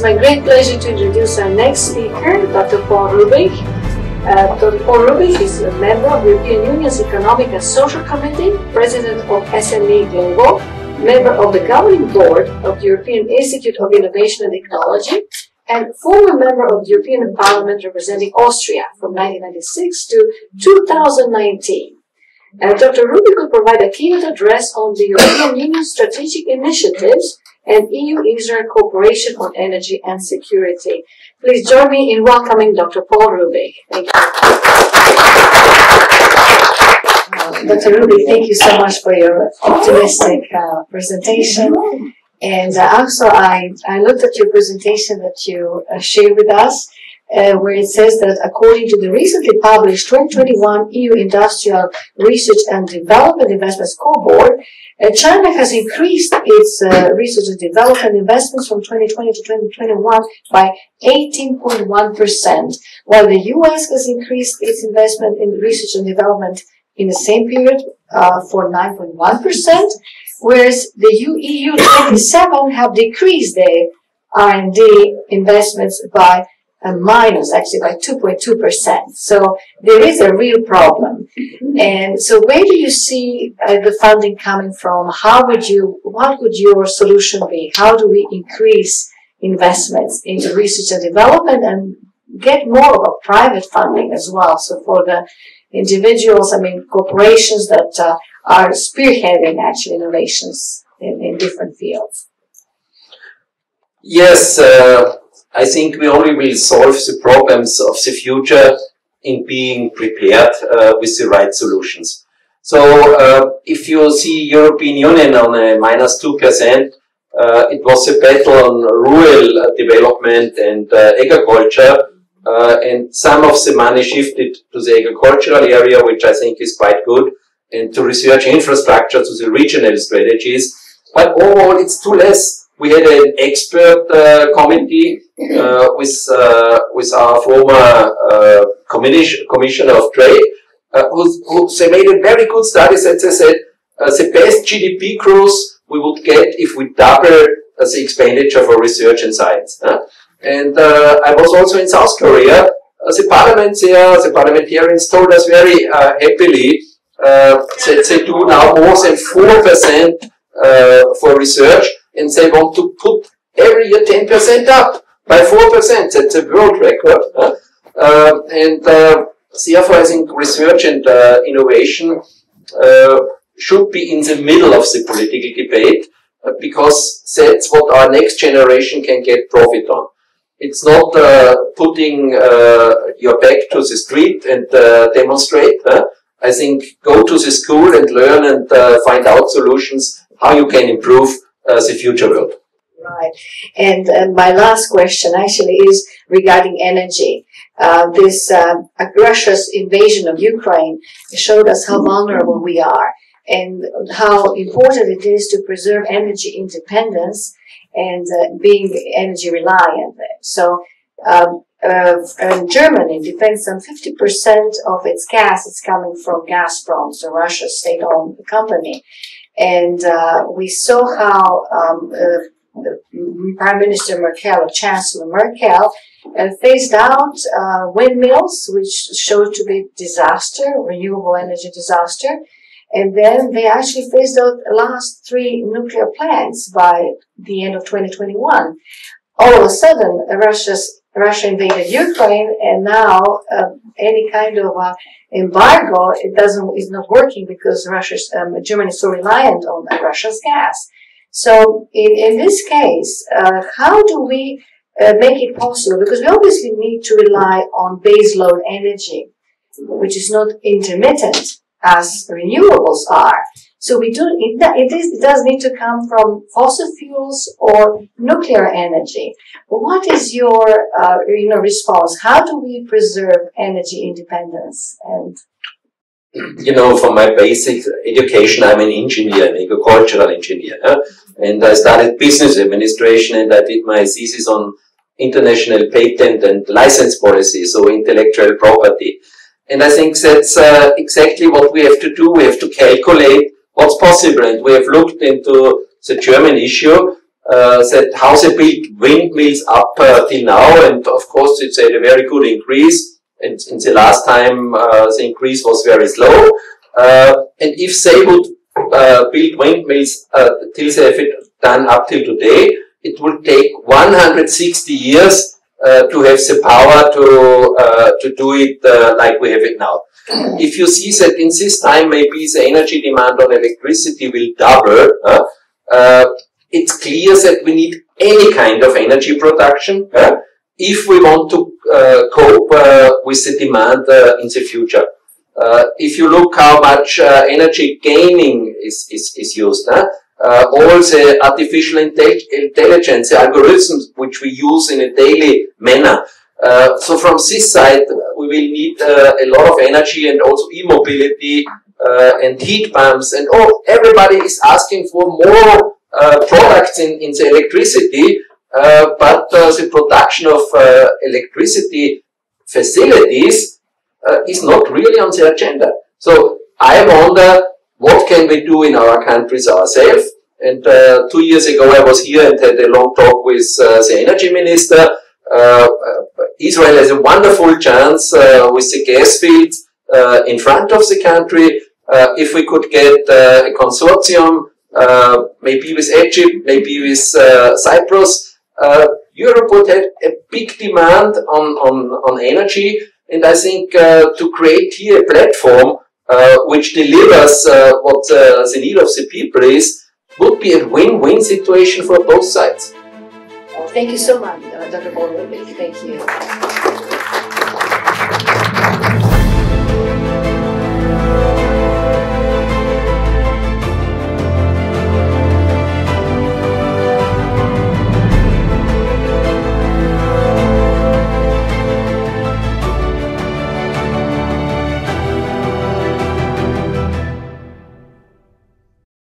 is my great pleasure to introduce our next speaker, Dr. Paul Ruebig. Dr. Paul Ruebig is a member of the European Union's Economic and Social Committee, president of SME Global, member of the governing board of the European Institute of Innovation and Technology, and former member of the European Parliament representing Austria from 1996 to 2019. Dr. Ruebig will provide a keynote address on the European Union's strategic initiatives and EU-Israel cooperation on energy and security. Please join me in welcoming Dr. Paul Ruebig. Thank you. Dr. Ruebig, thank you so much for your optimistic presentation. And also, I looked at your presentation that you shared with us, where it says that according to the recently published 2021 EU Industrial Research and Development Investment Scoreboard, China has increased its research and development investments from 2020 to 2021 by 18.1%, while the US has increased its investment in research and development in the same period for 9.1%, whereas the EU 27 have decreased their R&D investments by minus, actually by 2.2%. So there is a real problem. And so where do you see the funding coming from? What would your solution be? How do we increase investments into research and development and get more of a private funding as well? So for the individuals, corporations that are spearheading actually innovations in different fields. Yes, I think we only will solve the problems of the future in being prepared with the right solutions. So if you see European Union on a minus 2%, it was a battle on rural development and agriculture, and some of the money shifted to the agricultural area, which I think is quite good, and to research infrastructure, to the regional strategies. But overall, it's too less. We had an expert committee with our former Commissioner of Trade, who they made a very good study that they said the best GDP growth we would get if we double the expenditure for research and science. And I was also in South Korea. The parliament there, the parliamentarians told us very happily that they do now more than 4% for research, and they want to put every year 10% up by 4%. That's a world record. And therefore, I think research and innovation should be in the middle of the political debate, because that's what our next generation can get profit on. It's not putting your back to the street and demonstrate. I think go to the school and learn and find out solutions how you can improve the future world. Right. And my last question actually is regarding energy. Russia's invasion of Ukraine showed us how vulnerable we are and how important it is to preserve energy independence and being energy reliant. So Germany depends on 50% of its gas. It's coming from Gazprom, so Russia's state-owned company. And we saw how the Prime Minister Merkel, or Chancellor Merkel, phased out windmills, which showed to be disaster, renewable energy disaster. And then they actually phased out the last 3 nuclear plants by the end of 2021. All of a sudden, Russia invaded Ukraine, and now any kind of embargo is not working because Germany is so reliant on Russia's gas. So in this case, how do we make it possible? Because we obviously need to rely on baseload energy, which is not intermittent as renewables are. So it does need to come from fossil fuels or nuclear energy. What is your response? How do we preserve energy independence? And from my basic education, I'm an engineer, an agricultural engineer, and I studied business administration, and I did my thesis on international patent and license policy, so intellectual property. And I think that's exactly what we have to do. We have to calculate what's possible. And we have looked into the German issue. that how they built windmills up till now, and of course it's a very good increase. And in the last time, the increase was very slow. And if they would build windmills till they have it done up till today, it will take 160 years to have the power to do it like we have it now. If you see that in this time maybe the energy demand on electricity will double, it's clear that we need any kind of energy production if we want to cope with the demand in the future. If you look how much energy gaming is used, all the artificial intelligence, the algorithms which we use in a daily manner. So from this side, we will need a lot of energy, and also e-mobility and heat pumps, and everybody is asking for more products in the electricity, but the production of electricity facilities is not really on the agenda. So I wonder, what can we do in our countries ourselves? And 2 years ago I was here and had a long talk with the energy minister. Israel has a wonderful chance with the gas fields in front of the country. If we could get a consortium, maybe with Egypt, maybe with Cyprus, Europe would have a big demand on energy. And I think to create here a platform which delivers what the need of the people is, would be a win-win situation for both sides. Well, thank you so much, Dr. Ruebig. Thank you.